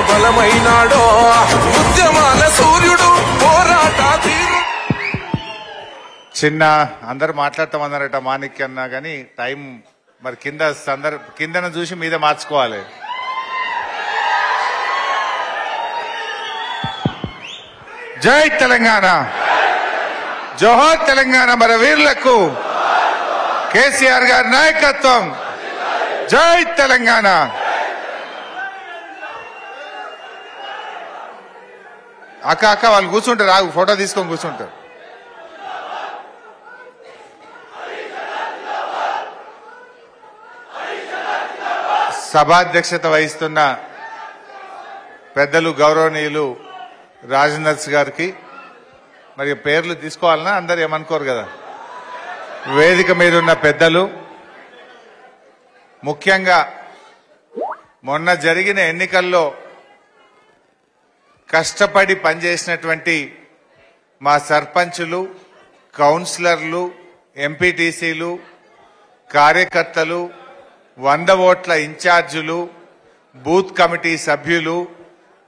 బలమైనాడో ఉద్యమాల సూర్యుడు పోరాట తీరు. చిన్న అందరు మాట్లాడతామన్నారట మాణిక్య అన్నా కానీ టైం మరి కిందన చూసి మీద మార్చుకోవాలి. జై తెలంగాణ, జోహార్ తెలంగాణ, మన వీరులకు కేసీఆర్ గారి నాయకత్వం. జై తెలంగాణ. అక్క వాళ్ళు కూర్చుంటారు, ఆగు ఫోటో తీసుకొని కూర్చుంటారు. సభాధ్యక్షత వహిస్తున్న పెద్దలు గౌరవనీయులు రాజనర్స్ గారికి మరి పేర్లు తీసుకోవాలన్నా అందరు ఏమనుకోరు కదా. వేదిక మీద ఉన్న పెద్దలు, ముఖ్యంగా మొన్న జరిగిన ఎన్నికల్లో కష్టపడి పనిచేసినటువంటి మా సర్పంచులు, కౌన్సిలర్లు, ఎంపీటీసీలు, కార్యకర్తలు, 100 ఓట్ల ఇన్ఛార్జీలు, బూత్ కమిటీ సభ్యులు,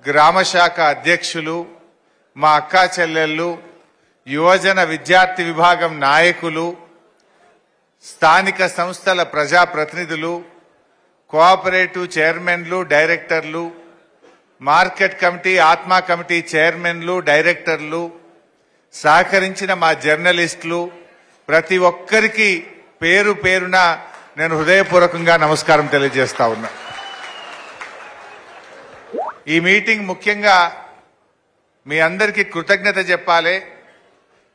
గ్రామశాఖ అధ్యక్షులు, మా అక్కా చెల్లెళ్ళు, యువజన విద్యార్థి విభాగం నాయకులు, స్థానిక సంస్థల ప్రజాప్రతినిధులు, కోఆపరేటివ్ చైర్మన్లు, డైరెక్టర్లు, మార్కెట్ కమిటీ, ఆత్మా కమిటీ చైర్మన్లు, డైరెక్టర్లు, సహకరించిన మా జర్నలిస్టులు, ప్రతి ఒక్కరికి పేరు పేరున నేను హృదయపూర్వకంగా నమస్కారం తెలియజేస్తా ఉన్నా. ఈ మీటింగ్ ముఖ్యంగా మీ అందరికీ కృతజ్ఞత చెప్పాలి,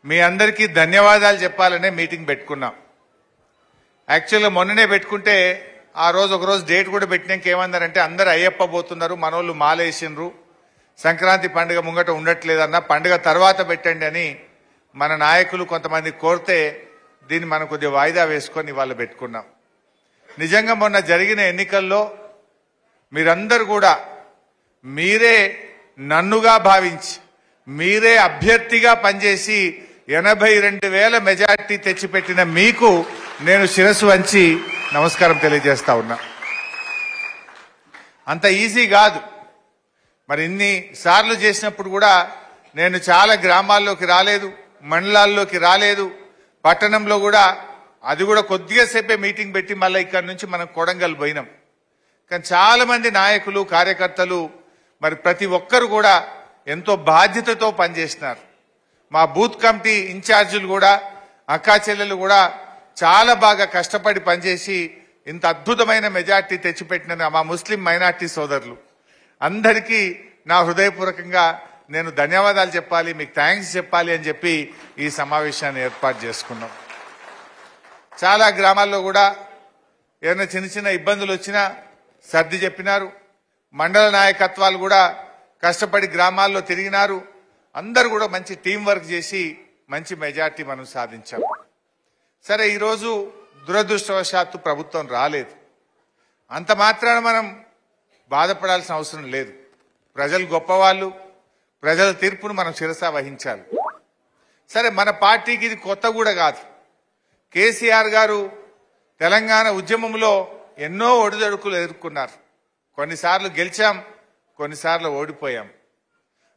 మీ అందరికీ ధన్యవాదాలు చెప్పాలనే మీటింగ్ పెట్టుకున్నాం. యాక్చువల్గా మొన్ననే పెట్టుకుంటే ఆ రోజు ఒకరోజు డేట్ కూడా పెట్టినాక ఏమన్నారంటే అందరు అయ్యప్ప పోతున్నారు, మనోళ్ళు మాలేసిండ్రు, సంక్రాంతి పండుగ ముంగట ఉండట్లేదన్న, పండుగ తర్వాత పెట్టండి అని మన నాయకులు కొంతమంది కోరితే దీన్ని మనం కొద్దిగా వాయిదా వేసుకొని వాళ్ళు పెట్టుకున్నాం. నిజంగా మొన్న జరిగిన ఎన్నికల్లో మీరందరూ కూడా మీరే నన్నుగా భావించి మీరే అభ్యర్థిగా పనిచేసి 82,000 మెజార్టీ తెచ్చిపెట్టిన మీకు నేను శిరస్సు వంచి నమస్కారం తెలియజేస్తా ఉన్నా. అంత ఈజీ కాదు. మరి ఇన్ని సార్లు చేసినప్పుడు కూడా నేను చాలా గ్రామాల్లోకి రాలేదు, మండలాల్లోకి రాలేదు, పట్టణంలో కూడా అది కూడా కొద్దిగా సేపే మీటింగ్ పెట్టి మళ్ళీ ఇక్కడి నుంచి మనం కొడంగల్ పోయినాం. కానీ చాలా మంది నాయకులు, కార్యకర్తలు మరి ప్రతి ఒక్కరు కూడా ఎంతో బాధ్యతతో పనిచేసినారు. మా బూత్ కమిటీ ఇన్ఛార్జీలు కూడా, అక్కా చెల్లెలు కూడా చాలా బాగా కష్టపడి పనిచేసి ఇంత అద్భుతమైన మెజార్టీ తెచ్చిపెట్టిన మా ముస్లిం మైనార్టీ సోదరులు అందరికీ నా హృదయపూర్వకంగా నేను ధన్యవాదాలు చెప్పాలి, మీకు థ్యాంక్స్ చెప్పాలి అని చెప్పి ఈ సమావేశాన్ని ఏర్పాటు చేసుకున్నాం. చాలా గ్రామాల్లో కూడా ఏదైనా చిన్న చిన్న ఇబ్బందులు వచ్చినా సర్ది చెప్పినారు. మండల నాయకత్వాలు కూడా కష్టపడి గ్రామాల్లో తిరిగినారు. అందరూ కూడా మంచి టీం వర్క్ చేసి మంచి మెజార్టీ మనం సాధించాం. సరే, ఈరోజు దురదృష్టవశాత్తు ప్రభుత్వం రాలేదు. అంత మాత్రాన మనం బాధపడాల్సిన అవసరం లేదు. ప్రజలు గొప్పవాళ్ళు, ప్రజల తీర్పును మనం శిరసా వహించాలి. సరే, మన పార్టీకి ఇది కొత్త కూడా కాదు. కేసీఆర్ గారు తెలంగాణ ఉద్యమంలో ఎన్నో ఒడిదొడుకులు ఎదుర్కొన్నారు. కొన్నిసార్లు గెలిచాం, కొన్నిసార్లు ఓడిపోయాం.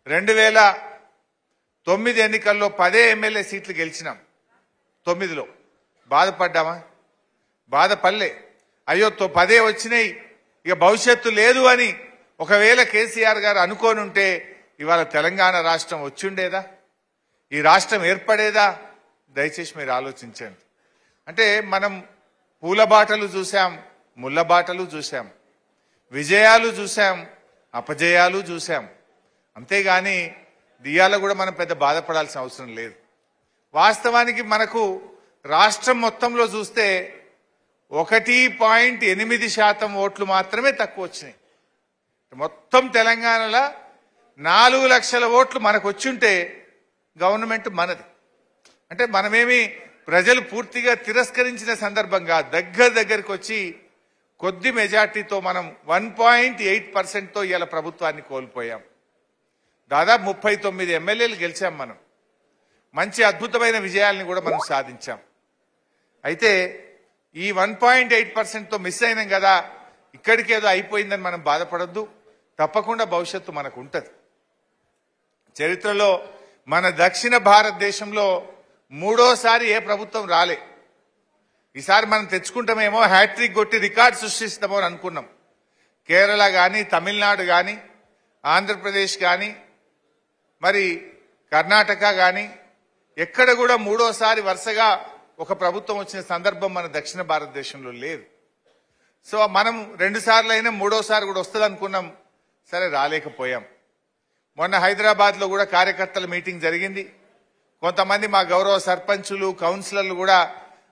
2009 ఎన్నికల్లో 10 ఎమ్మెల్యే సీట్లు గెలిచినాం. 9లో బాధపడ్డామా? బాధపడలే. అయ్యో 10 వచ్చినాయి, ఇక భవిష్యత్తు లేదు అని ఒకవేళ కేసీఆర్ గారు అనుకోని ఉంటే ఇవాళ తెలంగాణ రాష్ట్రం వచ్చిండేదా? ఈ రాష్ట్రం ఏర్పడేదా? దయచేసి మీరు ఆలోచించండి. అంటే మనం పూల బాటలు చూసాం, ముళ్ళ బాటలు చూసాం, విజయాలు చూసాం, అపజయాలు చూసాం. అంతేగాని దియాల కూడా మనం పెద్ద బాధపడాల్సిన అవసరం లేదు. వాస్తవానికి మనకు రాష్ట్రం మొత్తంలో చూస్తే 1.8% ఓట్లు మాత్రమే తక్కువ వచ్చినాయి. మొత్తం తెలంగాణలో 4 లక్షల ఓట్లు మనకు వచ్చుంటే గవర్నమెంట్ మనది. అంటే మనమేమి ప్రజలు పూర్తిగా తిరస్కరించిన సందర్భంగా దగ్గరికి వచ్చి కొద్ది మెజార్టీతో మనం 1.8%తో ఇవాళ ప్రభుత్వాన్ని కోల్పోయాం. దాదాపు 39 ఎమ్మెల్యేలు గెలిచాం. మనం మంచి అద్భుతమైన విజయాల్ని కూడా మనం సాధించాం. అయితే ఈ 1.8%తో మిస్ అయినాం కదా, ఇక్కడికేదో అయిపోయిందని మనం బాధపడద్దు. తప్పకుండా భవిష్యత్తు మనకు ఉంటుంది. చరిత్రలో మన దక్షిణ భారతదేశంలో మూడోసారి ఏ ప్రభుత్వం రాలే. ఈసారి మనం తెచ్చుకుంటామేమో, హ్యాట్రిక్ కొట్టి రికార్డ్ సృష్టిస్తామో అని అనుకున్నాం. కేరళ కానీ, తమిళనాడు కానీ, ఆంధ్రప్రదేశ్ కానీ, మరి కర్ణాటక కానీ ఎక్కడ కూడా మూడోసారి వరుసగా ఒక ప్రభుత్వం వచ్చిన సందర్భం మన దక్షిణ భారతదేశంలో లేదు. సో మనం 2 సార్లు అయినా మూడోసారి కూడా వస్తుంది అనుకున్నాం. సరే, రాలేకపోయాం. మొన్న హైదరాబాద్లో కూడా కార్యకర్తల మీటింగ్ జరిగింది. కొంతమంది మా గౌరవ సర్పంచులు, కౌన్సిలర్లు కూడా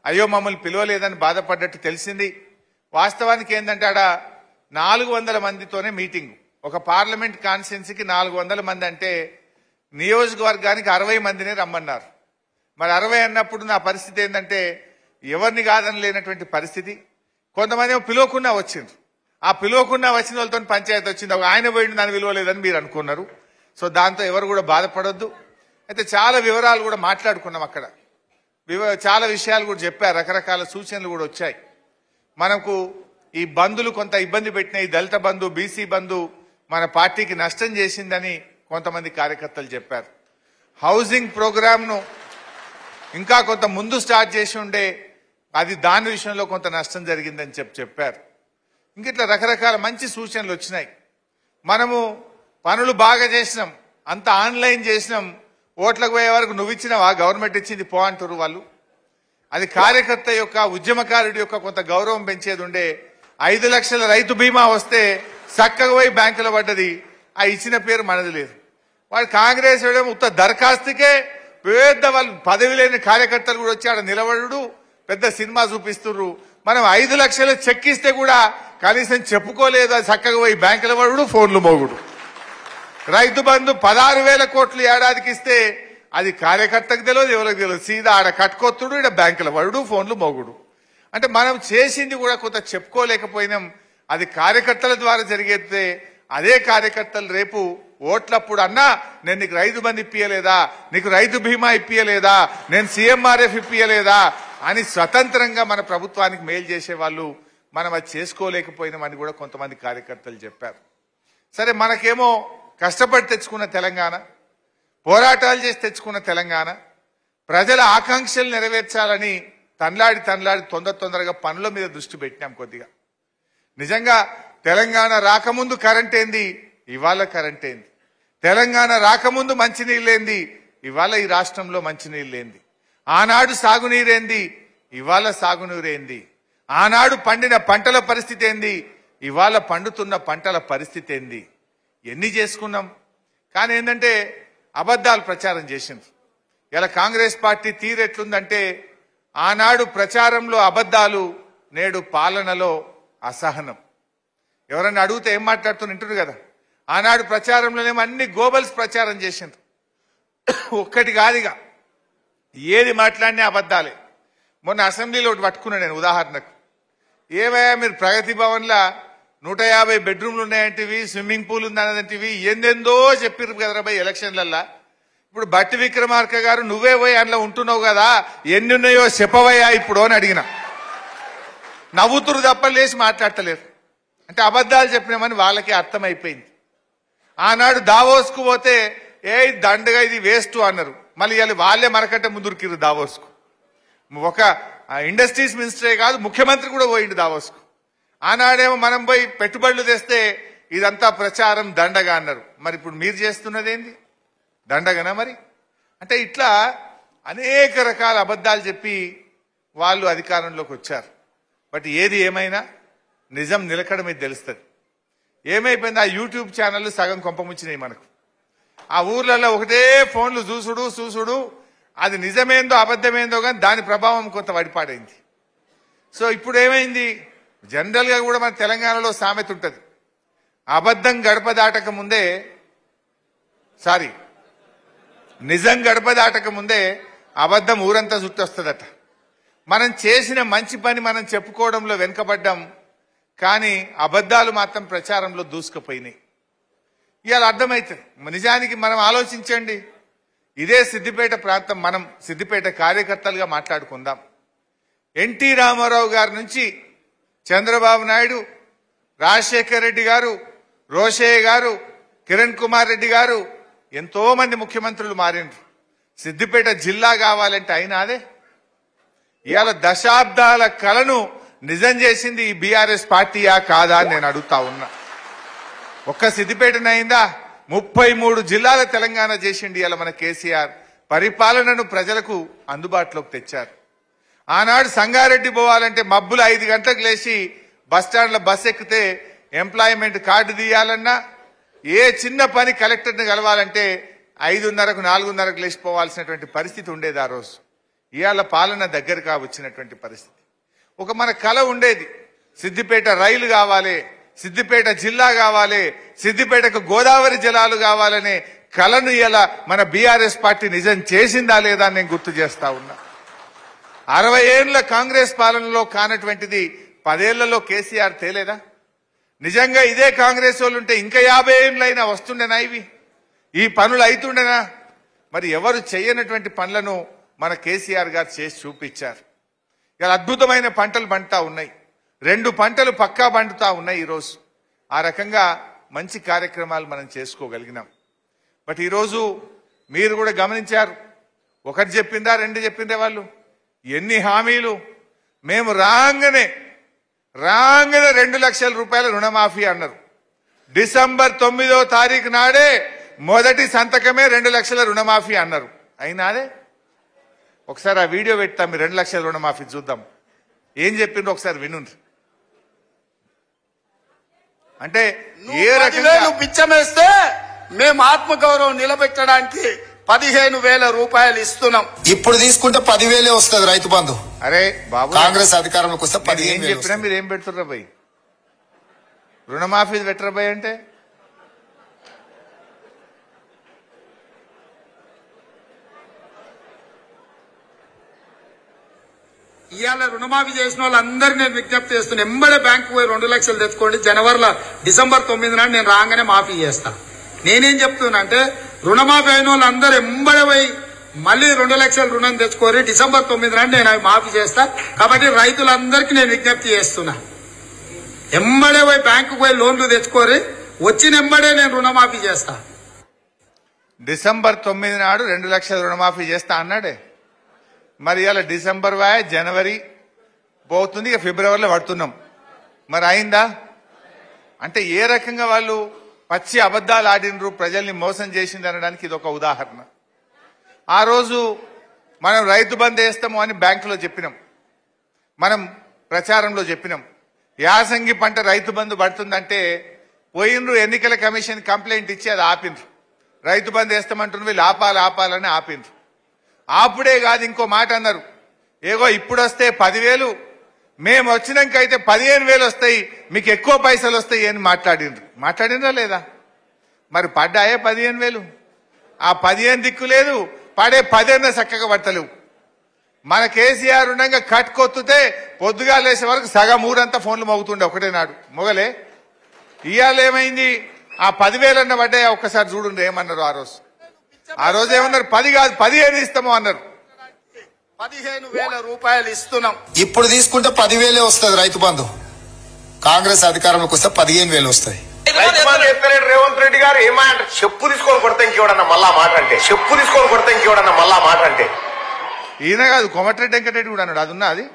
అయ్యో మమ్మల్ని పిలవలేదని బాధపడ్డట్టు తెలిసింది. వాస్తవానికి ఏంటంటే ఆడ 400 మందితోనే మీటింగ్. ఒక పార్లమెంట్ కాన్స్టిట్యున్సీకి 400 మంది అంటే నియోజకవర్గానికి 60 మందినే రమ్మన్నారు. మరి 60 అన్నప్పుడు నా పరిస్థితి ఏంటంటే ఎవరిని కాదని లేనటువంటి పరిస్థితి. కొంతమంది ఏమో పిలవకుండా వచ్చింది. ఆ పిలవకుండా వచ్చిన వాళ్ళతో పంచాయతీ వచ్చింది. ఒక ఆయన పోయింది, దాన్ని విలువలేదని మీరు అనుకున్నారు. సో దాంతో ఎవరు కూడా బాధపడొద్దు. అయితే చాలా వివరాలు కూడా మాట్లాడుకున్నాం అక్కడ. చాలా విషయాలు కూడా చెప్పారు. రకరకాల సూచనలు కూడా వచ్చాయి. మనకు ఈ బంధులు కొంత ఇబ్బంది పెట్టినాయి. దళిత బంధు, బీసీ బంధు మన పార్టీకి నష్టం చేసిందని కొంతమంది కార్యకర్తలు చెప్పారు. హౌసింగ్ ప్రోగ్రామ్ను ఇంకా కొంత ముందు స్టార్ట్ చేసి ఉండే, అది దాని విషయంలో కొంత నష్టం జరిగిందని చెప్పారు. ఇంక ఇట్లా రకరకాల మంచి సూచనలు వచ్చినాయి. మనము పనులు బాగా చేసినాం, అంత ఆన్లైన్ చేసినాం. ఓట్లకు పోయే వరకు నువ్వు ఇచ్చినావా, గవర్నమెంట్ ఇచ్చింది పో అంటారు వాళ్ళు. అది కార్యకర్త యొక్క, ఉద్యమకారుడి యొక్క కొంత గౌరవం పెంచేది ఉండే. 5 లక్షల రైతు బీమా వస్తే చక్కగా పోయి బ్యాంకులో పడ్డది. ఆ ఇచ్చిన పేరు మనది లేదు. వాడు కాంగ్రెస్ ఉత్త దరఖాస్తుకే పెద్ద వాళ్ళు పదవి లేని కార్యకర్తలు కూడా వచ్చి ఆడ నిలబడు పెద్ద సినిమా చూపిస్తున్నారు. మనం 5 లక్షలు చెక్ ఇస్తే కూడా కనీసం చెప్పుకోలేదు. అది చక్కగా పోయి బ్యాంకులో పడుడు, ఫోన్లు మోగుడు. రైతు బంధు 16,000 కోట్లు ఏడాదికి ఇస్తే అది కార్యకర్తకు తెలియదు, ఎవరికి తెలియదు. సీదా ఆడ కట్టుకొత్తుడు, ఇక్కడ బ్యాంకులో పడుడు, ఫోన్లు మోగుడు. అంటే మనం చేసింది కూడా కొంత చెప్పుకోలేకపోయినాం. అది కార్యకర్తల ద్వారా జరిగేస్తే అదే కార్యకర్తలు రేపు ఓట్లప్పుడు అన్నా నేను నీకు రైతు బంధు ఇప్పియలేదా, నీకు రైతు బీమా ఇప్పియలేదా, నేను సీఎంఆర్ఎఫ్ ఇప్పియలేదా అని స్వతంత్రంగా మన ప్రభుత్వానికి మేలు చేసేవాళ్ళు మనం అది చేసుకోలేకపోయినామని కూడా కొంతమంది కార్యకర్తలు చెప్పారు. సరే, మనకేమో కష్టపడి తెచ్చుకున్న తెలంగాణ, పోరాటాలు చేసి తెచ్చుకున్న తెలంగాణ, ప్రజల ఆకాంక్షలు నెరవేర్చాలని తన్లాడి తొందరగా పనుల మీద దృష్టి పెట్టినాం కొద్దిగా. నిజంగా తెలంగాణ రాకముందు కరెంట్ ఏంది, ఇవాళ కరెంట్ ఏంది. తెలంగాణ రాకముందు మంచినీళ్ళేంది, ఇవాళ ఈ రాష్ట్రంలో మంచినీళ్ళేంది. ఆనాడు సాగునీరేంది, ఇవాళ సాగునీరేంది. ఆనాడు పండిన పంటల పరిస్థితి ఏంది, ఇవాళ పండుతున్న పంటల పరిస్థితి ఏంది. ఎన్ని చేసుకున్నాం. కానీ ఏంటంటే అబద్ధాలు ప్రచారం చేసింది. ఇలా కాంగ్రెస్ పార్టీ తీరెట్లుందంటే ఆనాడు ప్రచారంలో అబద్ధాలు, నేడు పాలనలో అసహనం. ఎవరన్నా అడిగితే ఏం మాట్లాడుతుంటారు కదా. ఆనాడు ప్రచారంలోనేమో అన్ని గోబల్స్ ప్రచారం చేసిండ్రు. ఒక్కటి కాదుగా, ఏది మాట్లాడినా అబద్ధాలే. మొన్న అసెంబ్లీలో ఒకటి పట్టుకున్నా నేను ఉదాహరణకు. ఏమయ్యా మీరు ప్రగతి భవన్లో 150 బెడ్రూమ్లు ఉన్నాయంటివి, స్విమ్మింగ్ పూల్ ఉందన్నదంటివి, ఎందెందో చెప్పిర్రు కదరా భయ్ ఎలక్షన్లల్లా. ఇప్పుడు బట్టి విక్రమార్క గారు నువ్వే పోయి అందులో ఉంటున్నావు కదా, ఎన్ని ఉన్నాయో చెప్పవయ్యా ఇప్పుడు అని అడిగిన. నవ్వుతురు తప్ప లేచి మాట్లాడతలేరు. అంటే అబద్ధాలు చెప్పినామని వాళ్ళకి అర్థమైపోయింది. ఆనాడు దావోస్కు పోతే దండగా ఇది వేస్ట్ అన్నారు. మళ్ళీ వాళ్ళే మనకంటే ముందుకిరు దావోస్కు. ఒక ఇండస్ట్రీస్ మినిస్టరే కాదు, ముఖ్యమంత్రి కూడా పోయిండు దావోస్కు. ఆనాడేమో మనం పోయి పెట్టుబడులు తెస్తే ఇదంతా ప్రచారం దండగా అన్నారు. మరి ఇప్పుడు మీరు చేస్తున్నది ఏంది, దండగనా మరి? అంటే ఇట్లా అనేక రకాల అబద్ధాలు చెప్పి వాళ్ళు అధికారంలోకి వచ్చారు. బట్ ఏది ఏమైనా నిజం నిలకడ మీద తెలుస్తుంది. ఏమైపోయింది, ఆ యూట్యూబ్ ఛానళ్ళు సగం కొంపముచ్చినాయి మనకు. ఆ ఊర్లలో ఒకటే ఫోన్లు చూసుడు, అది నిజమేందో అబద్ధమేందో కానీ దాని ప్రభావం కొంత వడిపాడైంది. సో ఇప్పుడు ఏమైంది, జనరల్ గా కూడా మన తెలంగాణలో సామెత ఉంటుంది, అబద్ధం గడప దాటక ముందే, నిజం గడప దాటక ముందే అబద్ధం ఊరంతా చుట్టొస్తుందట. మనం చేసిన మంచి పని మనం చెప్పుకోవడంలో వెనుకబడ్డాం, కానీ అబద్ధాలు మాత్రం ప్రచారంలో దూసుకుపోయినాయి. ఇవాళ అర్థమవుతుంది. నిజానికి మనం ఆలోచించండి, ఇదే సిద్దిపేట ప్రాంతం, మనం సిద్దిపేట కార్యకర్తలుగా మాట్లాడుకుందాం. ఎన్టీ రామారావు గారి నుంచి చంద్రబాబు నాయుడు, రాజశేఖర్ రెడ్డి గారు, రోషయ్య గారు, కిరణ్ కుమార్ రెడ్డి గారు, ఎంతో మంది ముఖ్యమంత్రులు మారిండ్రు. సిద్దిపేట జిల్లా కావాలంటే అయినా అదే. ఇవాళ దశాబ్దాల కలను నిజం చేసింది ఈ బీఆర్ఎస్ పార్టీయా కాదా అని నేను అడుగుతా ఉన్నా. ఒక్క సిద్దిపేటనైందా? 33 జిల్లాల తెలంగాణ చేసిండి ఇవాళ మన కేసీఆర్. పరిపాలనను ప్రజలకు అందుబాటులోకి తెచ్చారు. ఆనాడు సంగారెడ్డి పోవాలంటే మబ్బులు 5 గంటలకు లేచి బస్టాండ్ల బస్ ఎక్కితే ఎంప్లాయ్మెంట్ కార్డు తీయాలన్నా, ఏ చిన్న పని కలెక్టర్ని కలవాలంటే 5:30కు 4:30కు లేచిపోవాల్సినటువంటి పరిస్థితి ఉండేది ఆ రోజు. ఇవాళ పాలన దగ్గరగా వచ్చినటువంటి పరిస్థితి. ఒక మన కళ ఉండేది, సిద్దిపేట రైలు కావాలి, సిద్దిపేట జిల్లా కావాలి, సిద్దిపేటకు గోదావరి జలాలు కావాలనే కళను ఇలా మన బీఆర్ఎస్ పార్టీ నిజం చేసిందా లేదా అని నేను గుర్తు చేస్తా ఉన్నా. 60 ఏళ్ల కాంగ్రెస్ పాలనలో కానటువంటిది 10 ఏళ్లలో కేసీఆర్ తేలేదా? నిజంగా ఇదే కాంగ్రెస్ వాళ్ళు ఉంటే ఇంకా 50 ఏళ్ళైనా వస్తుండేనా? ఈ పనులు అవుతుండేనా? మరి ఎవరు చేయనటువంటి పనులను మన కేసీఆర్ గారు చేసి చూపించారు. ఇలా అద్భుతమైన పంటలు పండుతా ఉన్నాయి. 2 పంటలు పక్కా పండుతా ఉన్నాయి ఈరోజు. ఆ రకంగా మంచి కార్యక్రమాలు మనం చేసుకోగలిగినాం. బట్ ఈరోజు మీరు కూడా గమనించారు, 1 చెప్పిందా 2 చెప్పిందే వాళ్ళు. ఎన్ని హామీలు! మేము రాగానే 2 లక్షల రూపాయల రుణమాఫీ అన్నారు. డిసెంబర్ 9వ తారీఖు నాడే మొదటి సంతకమే 2 లక్షల రుణమాఫీ అన్నారు. అయినాదే? ఒకసారి ఆ వీడియో పెడతాం, మీరు 2 లక్షల రుణమాఫీ చూద్దాం. ఏం చెప్పిండ్రు ఒకసారి వినుండ్రి. అంటే ఏ రకంగా పిచ్చమేస్తే మేము ఆత్మగౌరవం నిలబెట్టడానికి 15,000 రూపాయలు ఇస్తున్నాం. ఇప్పుడు తీసుకుంటే 10,000 వస్తుంది రైతు బంధు. అరే బాబు, కాంగ్రెస్ అధికారంలోకి వస్తే 15,000 చెప్పినా మీరు ఏం పెడుతుర్రా భయ్? రుణమాఫీ పెట్టరా భయ్ అంటే ఇవాళ రుణమాఫీ చేసిన వాళ్ళందరినీ నేను విజ్ఞప్తి చేస్తున్నా. ఎంబడే బ్యాంకు పోయి 2 లక్షలు తెచ్చుకోండి. డిసెంబర్ 9 నాడు నేను రాగానే మాఫీ చేస్తా. నేనేం చెప్తున్నా అంటే, రుణమాఫీ అయిన వాళ్ళందరూ ఎంబడే పోయి మళ్ళీ 2 లక్షల రుణం తెచ్చుకోరి. డిసెంబర్ 9 నాడు నేను అవి మాఫీ చేస్తా. కాబట్టి రైతులందరికీ నేను విజ్ఞప్తి చేస్తున్నా, ఎంబడే పోయి బ్యాంకు పోయి లోన్లు తెచ్చుకోరి. వచ్చిన ఎంబడే నేను రుణమాఫీ చేస్తా. డిసెంబర్ 9 నాడు 2 లక్షల రుణమాఫీ చేస్తా అన్నాడే. మరి ఇవాళ డిసెంబర్ వాయ, జనవరి పోతుంది, ఇక ఫిబ్రవరిలో పడుతున్నాం. మరి అయిందా? అంటే ఏ రకంగా వాళ్ళు పచ్చి అబద్దాలు ఆడినరు, ప్రజల్ని మోసం చేసింది అనడానికి ఇది ఒక ఉదాహరణ. ఆ రోజు మనం రైతు బంధు వేస్తాము అని బ్యాంకులో చెప్పినాం, మనం ప్రచారంలో చెప్పినాం. యాసంగి పంట రైతు బంధు పడుతుందంటే పోయినరు ఎన్నికల కమిషన్ కంప్లైంట్ ఇచ్చి అది ఆపిండ్రు. రైతు బంధు వేస్తామంటున్నారు, వీళ్ళు ఆపాలని ఆపిండ్రు. ఆపుడే కాదు, ఇంకో మాట అన్నారు, ఏగో ఇప్పుడు వస్తే 10,000, మేము వచ్చినాక అయితే 15,000 వస్తాయి, మీకు ఎక్కువ పైసలు వస్తాయి అని మాట్లాడినరా లేదా? మరి పడ్డాయే 15,000? ఆ 15 దిక్కు లేదు, పడే 10 చక్కగా పడతలేవు. మన కేసీఆర్ ఉండగా కట్టుకొత్తుతే పొద్దుగా లేసే వరకు సగం ఊరంతా ఫోన్లు మోగుతుండే ఒకటే నాడు మొగలే. ఇవాళ ఏమైంది? ఆ 10,000 పడ్డాయా ఒక్కసారి చూడండి ఏమన్నారు ఆ రోజు ఏమన్నారు? 10 కాదు 15 ఇస్తాము అన్నారు. 15,000 రూపాయలు ఇస్తున్నాం. ఇప్పుడు తీసుకుంటే 10,000 వస్తుంది రైతు బంధు. కాంగ్రెస్ అధికారంలోకి వస్తే 15,000 వస్తాయి. రైతు బంధు ఎత్తలేడు రేవంత్ రెడ్డి గారు. ఏమంటారు? చెప్పు తీసుకొని కొడతా ఇంకేవడన్నా మళ్ళా మాట అంటే ఈయన కాదు, కోమటిరెడ్డి వెంకటరెడ్డి కూడా అన్నాడు. అది ఉన్నా, అది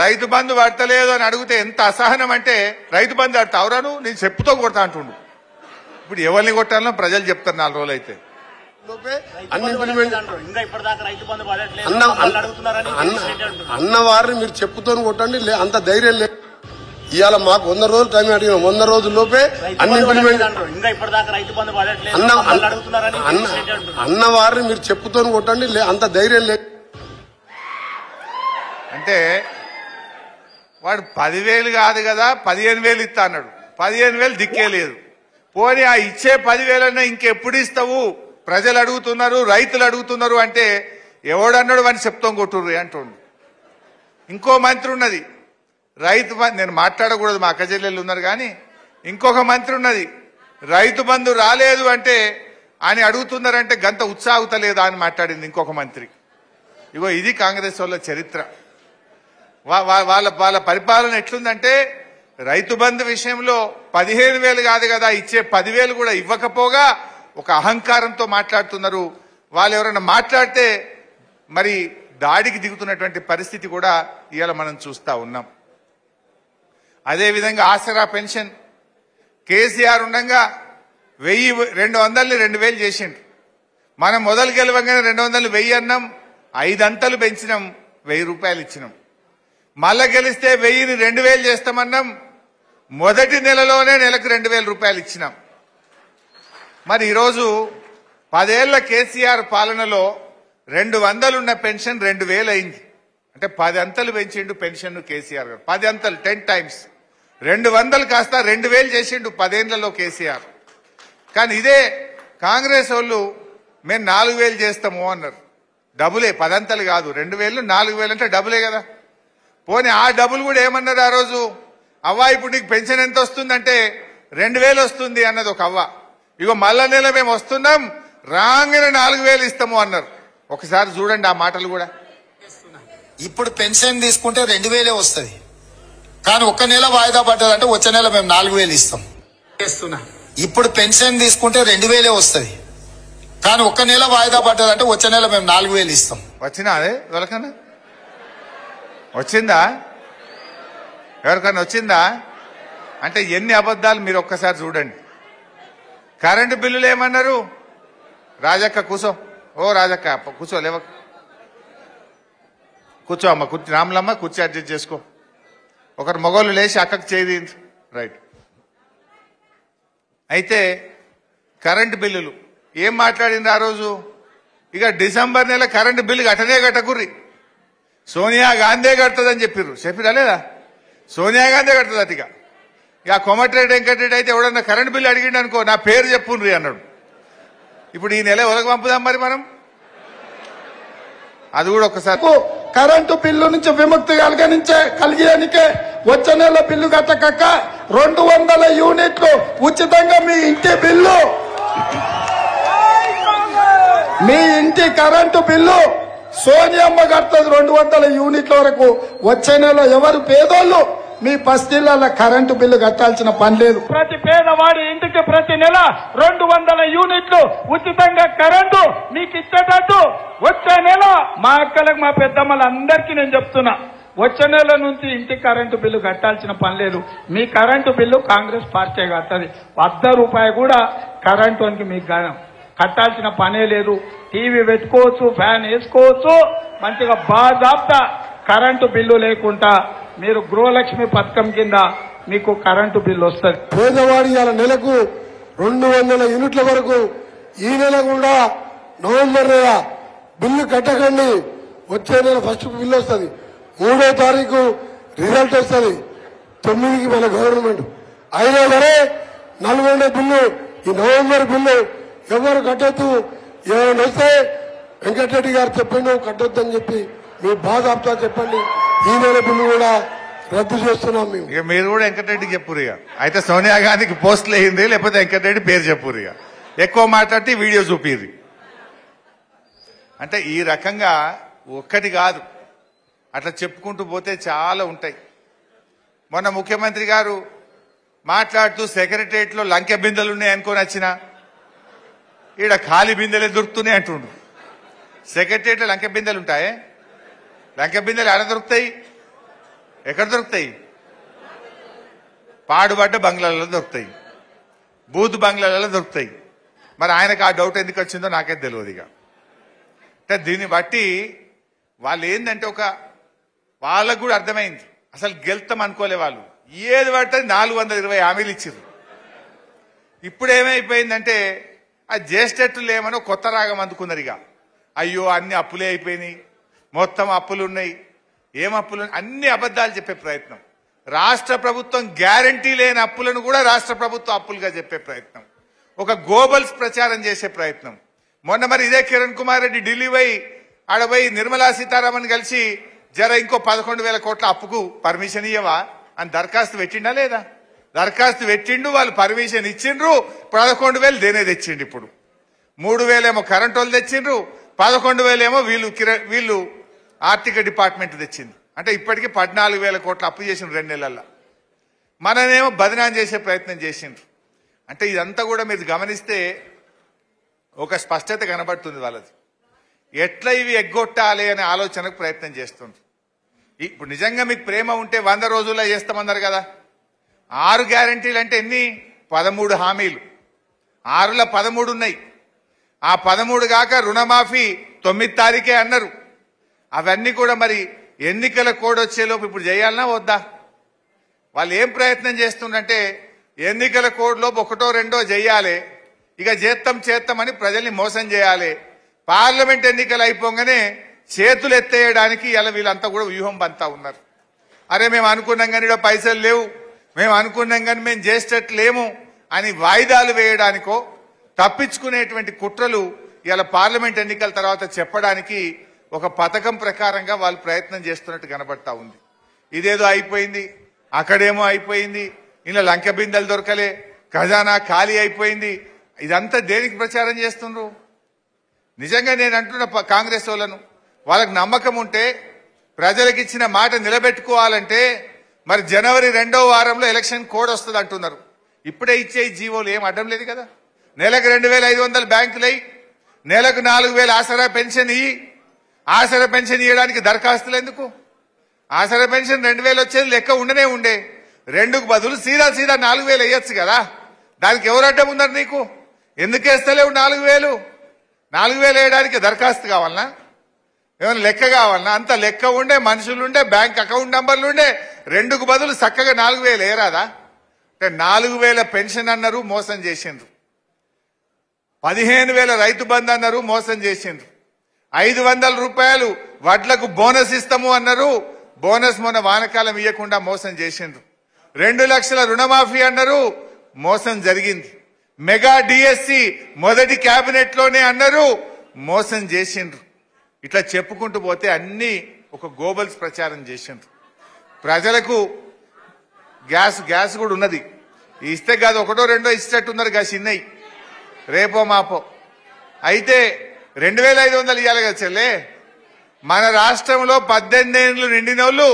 రైతు బంధు పడతలేదు అని అడిగితే ఎంత అసహనం అంటే, రైతు బంధు ఆడతావురా నువ్వు, నేను చెప్పుతో కొడతా అంటుండు. ఇప్పుడు ఎవరిని కొట్టాలో ప్రజలు చెప్తారు 4 రోజులు అయితే. అన్న వారిని మీరు చెప్పుతో కొట్టండి, అంత ధైర్యం లేదు. ఇవాళ మాకు 100 రోజులు టైం అడిగినాం, 100 రోజుల్లోపే అన్ని ఇంప్లిమెంట్. అన్న వారిని మీరు చెప్పుతో కొట్టండి, అంత ధైర్యం లేదు. అంటే వాడు 10,000 కాదు కదా 15,000 ఇస్తా అన్నాడు. 15,000 దిక్కే లేదు. పోనీ ఆ ఇచ్చే 10,000 ఇంకెప్పుడు ఇస్తావు, ప్రజలు అడుగుతున్నారు, రైతులు అడుగుతున్నారు అంటే ఎవడన్నాడు వాడిని చెప్తాం కొట్టుర్రు అంటుండు. ఇంకో మంత్రి ఉన్నది రైతు బంధు, నేను మాట్లాడకూడదు మా అక్క చెల్లెళ్ళు ఉన్నారు కానీ, ఇంకొక మంత్రి ఉన్నది రైతు బంధు రాలేదు అంటే అని అడుగుతున్నారంటే గంత ఉత్సాహతలేదా అని మాట్లాడింది ఇంకొక మంత్రి. ఇగో ఇది కాంగ్రెస్ వాళ్ళ చరిత్ర. వాళ్ళ పరిపాలన ఎట్లుందంటే రైతు బంధు విషయంలో 15,000 కాదు కదా ఇచ్చే 10,000 కూడా ఇవ్వకపోగా ఒక అహంకారంతో మాట్లాడుతున్నారు. వాళ్ళు ఎవరైనా మాట్లాడితే మరి దాడికి దిగుతున్నటువంటి పరిస్థితి కూడా ఇవాళ మనం చూస్తా ఉన్నాం. అదేవిధంగా ఆసరా పెన్షన్ కేసీఆర్ ఉండగా 200ని 2,000 చేసిండు. మనం మొదలు గెలవగానే 200 1000 అన్నాం, 5 అంతలు పెంచినాం, 1000 రూపాయలు ఇచ్చినాం. మళ్ళా గెలిస్తే 1000ని 2,000 చేస్తామన్నాం, మొదటి నెలలోనే నెలకు 2,000 రూపాయలు ఇచ్చినాం. మరి ఈరోజు 10 ఏళ్ల కేసీఆర్ పాలనలో 200 ఉన్న పెన్షన్ 2,000 అయింది. అంటే 10 అంతలు పెంచిండు పెన్షన్ కేసీఆర్ గారు. 10 అంతలు 10 టైమ్స్ 200 కాస్త 2,000 చేసిండు 10 ఏళ్లలో కేసీఆర్. కానీ ఇదే కాంగ్రెస్ వాళ్ళు మేము 4,000 చేస్తాము అన్నారు. డబులే, 10 అంతలు కాదు, 2,000 4,000 అంటే డబులే కదా. పోనీ ఆ డబుల్ కూడా ఏమన్నారు ఆ రోజు, అవ్వ ఇప్పుడు నీకు పెన్షన్ ఎంత వస్తుందంటే 2,000 వస్తుంది అన్నది ఒక అవ్వ. ఇగో మళ్ళా నెల మేము వస్తున్నాం రాగానే 4,000 ఇస్తాము అన్నారు. ఒకసారి చూడండి ఆ మాటలు కూడా. ఇప్పుడు పెన్షన్ తీసుకుంటే 2,000 వస్తుంది, కానీ ఒక్క నెల వాయిదా పడ్డదంటే వచ్చే నెల మేము 4,000 ఇస్తాం. ఇప్పుడు పెన్షన్ తీసుకుంటే 2,000 వస్తుంది, కానీ ఒక్క నెల వాయిదా పడ్డదంటే వచ్చే నెల మేము 4,000 ఇస్తాం. వచ్చినా అదే ఎవరికన్నా వచ్చిందా? ఎవరికన్నా వచ్చిందా? అంటే ఎన్ని అబద్ధాలు మీరు ఒక్కసారి చూడండి. కరెంటు బిల్లులు ఏమన్నారు? రాజక్క కూర్చో, ఓ రాజక్క కూర్చో, లేవ కూర్చో అమ్మ, కూర్చో రాములమ్మ, కూర్చో అడ్జస్ట్ చేసుకో. ఒకరు మగోళ్ళు లేచి అక్కకు చేయి. రైట్. అయితే కరెంటు బిల్లులు ఏం మాట్లాడింది ఆ రోజు? ఇక డిసెంబర్ నెల కరెంటు బిల్లు కట్టనే కట్టకుర్రి, సోనియా గాంధీ కడుతుందని చెప్పిరా లేదా? సోనియా గాంధీ కడుతుంది. ఇక కోమటిరెడ్డి వెంకటరెడ్డి అయితే ఎవడన్నా కరెంటు బిల్లు అడిగిండు అనుకో, నా పేరు చెప్పుండ్రి అన్నాడు. ఇప్పుడు ఈ నెల ఎవరికి పంపుదాం మరి మనం? అది కూడా ఒకసారి కరెంటు బిల్లు నుంచి విముక్తి కలిగేనికే వచ్చే నెల బిల్లు కట్టక 200 యూనిట్లు ఉచితంగా మీ ఇంటి బిల్లు, మీ ఇంటి కరెంటు బిల్లు సోనియమ్మ కడుతుంది 200 యూనిట్ల వరకు. వచ్చే నెల ఎవరు పేదోళ్ళు మీ బస్తీల కరెంటు బిల్లు కట్టాల్సిన పని లేదు. ప్రతి పేదవాడి ఇంటికి ప్రతి నెల 200 యూనిట్లు ఉచితంగా కరెంటు మీకు ఇచ్చేటట్టు వచ్చే నెల మా అక్కలకు మా పెద్దమ్మలందరికీ నేను చెప్తున్నా, వచ్చే నెల నుంచి ఇంటి కరెంటు బిల్లు కట్టాల్సిన పని లేదు. మీ కరెంటు బిల్లు కాంగ్రెస్ పార్టీ కడుతుంది. 100 రూపాయలు కూడా కరెంటు మీకు కట్టాల్సిన పనే లేదు. టీవీ పెట్టుకోవచ్చు, ఫ్యాన్ వేసుకోవచ్చు, మంచిగా బాజాప్తా కరెంటు బిల్లు లేకుండా మీరు గృహలక్ష్మి పథకం కింద మీకు కరెంటు బిల్లు వస్తుంది. పేదవాడి నెలకు 200 యూనిట్ల వరకు ఈ నెల కూడా నవంబర్ నెల బిల్లు కట్టకండి. వచ్చే నెల ఫస్ట్ బిల్లు వస్తుంది, 3వ తారీఖు రిజల్ట్ వస్తుంది, 9కి మన గవర్నమెంట్. అయినా సరే 40 బిల్లు ఈ నవంబర్ బిల్లు ఎవరు కట్టొద్దు. ఏమైనా వస్తే వెంకటరెడ్డి గారు చెప్పండి కట్టొద్దని చెప్పి మీ బాధ ఆపుతా చెప్పండి. ఈ నెల బిల్లు కూడా రద్దు చేస్తున్నాం మేము. ఇక మీరు కూడా వెంకటరెడ్డికి చెప్పురు. ఇక అయితే సోనియా గాంధీకి పోస్టులు వేయింది, లేకపోతే వెంకటరెడ్డి పేరు చెప్పురు. ఇక ఎక్కువ మాట్లాడితే వీడియో చూపిరి. అంటే ఈ రకంగా ఒక్కటి కాదు, అట్లా చెప్పుకుంటూ పోతే చాలా ఉంటాయి. మొన్న ముఖ్యమంత్రి గారు మాట్లాడుతూ సెక్రటరియట్ లో లంకె బిందెలు ఉన్నాయి అనుకొని వచ్చిన ఈడ ఖాళీ బిందెలే దొరుకుతున్నాయి అంటుండు. సెక్రటరియట్ లో లంకె బిందెలు ఉంటాయి? లంకె బిందెలు ఎక్కడ దొరుకుతాయి? ఎక్కడ దొరుకుతాయి? పాడుబడ్డ బంగ్లాలలో దొరుకుతాయి, బూత్ బంగ్లాలలో దొరుకుతాయి. మరి ఆయనకు ఆ డౌట్ ఎందుకు వచ్చిందో నాకే తెలియదు. ఇక అంటే దీన్ని బట్టి వాళ్ళు ఏంటంటే వాళ్ళకు కూడా అర్థమైంది, అసలు గెలుతాం అనుకోలే వాళ్ళు. ఏది పడితే 420 హామీలు ఇచ్చారు. ఇప్పుడు ఏమైపోయిందంటే ఆ జ్యేష్ఠులు ఏమనో కొత్త రాగం అందుకున్నారు. ఇక అయ్యో అన్ని అప్పులే అయిపోయినాయి, మొత్తం అప్పులు ఉన్నాయి, ఏం అప్పులు, అన్ని అబద్ధాలు చెప్పే ప్రయత్నం. రాష్ట్ర ప్రభుత్వం గ్యారంటీ లేని అప్పులను కూడా రాష్ట్ర ప్రభుత్వం అప్పులుగా చెప్పే ప్రయత్నం, ఒక గోబల్స్ ప్రచారం చేసే ప్రయత్నం. మొన్న మరి ఇదే కిరణ్ కుమార్ రెడ్డి ఢిల్లీ పోయి ఆడపోయి నిర్మలా సీతారామన్ కలిసి జర ఇంకో 11,000 కోట్ల అప్పుకు పర్మిషన్ ఇవ్వవా అని దరఖాస్తు పెట్టిండా లేదా? దరఖాస్తు పెట్టిండు, వాళ్ళు పర్మిషన్ ఇచ్చిండ్రు. 11,000 దేనే తెచ్చిండు. ఇప్పుడు 3,000 ఏమో కరెంట్ వాళ్ళు తెచ్చిండ్రు, 11,000 ఏమో వీళ్ళు ఆర్థిక డిపార్ట్మెంట్ తెచ్చింది. అంటే ఇప్పటికీ 14,000 కోట్ల అప్పు చేసిన 2 నెలల్లో. మననేమో బదనాం చేసే ప్రయత్నం చేసిండ్రు. అంటే ఇదంతా కూడా మీరు గమనిస్తే ఒక స్పష్టత కనబడుతుంది వాళ్ళది. ఎట్లా ఇవి ఎగ్గొట్టాలి అనే ఆలోచనకు ప్రయత్నం చేస్తుండ్రు. ఇప్పుడు నిజంగా మీకు ప్రేమ ఉంటే 100 రోజుల్లో చేస్తామన్నారు కదా. 6 గ్యారంటీలు అంటే ఎన్ని? 13 హామీలు. 6లో 13 ఉన్నాయి. ఆ 13 కాక రుణమాఫీ 9 తారీఖే అన్నారు. అవన్నీ కూడా మరి ఎన్నికల కోడ్ వచ్చేలోపు ఇప్పుడు చేయాలన్నా వద్దా? వాళ్ళు ఏం ప్రయత్నం చేస్తుండంటే ఎన్నికల కోడ్ లోపు 1, 2 చేయాలి, ఇక చేస్తామని ప్రజల్ని మోసం చేయాలి. పార్లమెంట్ ఎన్నికలు అయిపోగానే చేతులు ఎత్తేయడానికి ఇలా వీళ్ళంతా కూడా వ్యూహం పంతా ఉన్నారు. అరే మేము అనుకున్నాం కానీ ఇక్కడ పైసలు లేవు, మేము అనుకున్నాం కానీ మేము చేసేటట్లేము అని వాయిదాలు వేయడానికో తప్పించుకునేటువంటి కుట్రలు ఇలా పార్లమెంట్ ఎన్నికల తర్వాత చెప్పడానికి ఒక పథకం ప్రకారంగా వాళ్ళు ప్రయత్నం చేస్తున్నట్టు కనబడతా ఉంది. ఇదేదో అయిపోయింది, అక్కడేమో అయిపోయింది, ఇలా లంక బిందెలు దొరకలే, ఖజానా ఖాళీ అయిపోయింది. ఇదంతా దేనికి ప్రచారం చేస్తుండ్రు? నిజంగా నేను అంటున్న కాంగ్రెస్ వాళ్ళకు నమ్మకం ఉంటే ప్రజలకు ఇచ్చిన మాట నిలబెట్టుకోవాలంటే మరి జనవరి 2వ వారంలో ఎలక్షన్ కోడ్ వస్తుంది అంటున్నారు. ఇప్పుడే ఇచ్చే జీవోలు ఏం అడ్డం లేదు కదా. నెలకు 2500 బ్యాంకులు అయ్యి, నెలకు 4000 ఆసరా పెన్షన్ ఇయ్యి. ఆసరా పెన్షన్ ఇవ్వడానికి దరఖాస్తులు ఎందుకు? ఆసరా పెన్షన్ 2000 వచ్చేది లెక్క ఉండనే ఉండే. 2కు బదులు సీదా 4000 వేయచ్చు కదా. దానికి ఎవరు అడ్డం ఉన్నారు నీకు? ఎందుకు వేస్తలేవు 4000? 4000 వేయడానికి దరఖాస్తు కావాలనా? ఏమైనా లెక్క కావాలనా? అంత లెక్క ఉండే, మనుషులుండే, బ్యాంక్ అకౌంట్ నంబర్లు ఉండే, 2కు బదులు చక్కగా 4000 వేయరాదా? అంటే 4000 పెన్షన్ అన్నారు, మోసం చేసిండ్రు. 15,000 రైతు బంధు అన్నారు, మోసం చేసిండ్రు. 500 రూపాయలు వడ్లకు బోనస్ ఇస్తాము అన్నారు, బోనస్ మొన్న వానకాలం ఇవ్వకుండా మోసం చేసిండ్రు. 2 లక్షల రుణమాఫీ అన్నారు, మోసం జరిగింది. మెగా డిఎస్సి మొదటి కేబినెట్ లోనే అన్నారు, మోసం చేసిండ్రు. ఇట్లా చెప్పుకుంటూ పోతే అన్ని ఒక గోబల్స్ ప్రచారం చేసిండ్రు. ప్రజలకు గ్యాస్ కూడా ఉన్నది, ఇస్తే కాదు 1, 2 ఇచ్చేటట్టున్నారు గా చిన్నయి, రేపో మాపో. అయితే 2500 ఇవ్వాలి కదా చెల్లే. మన రాష్ట్రంలో 18 ఏళ్లు నిండిన వాళ్ళు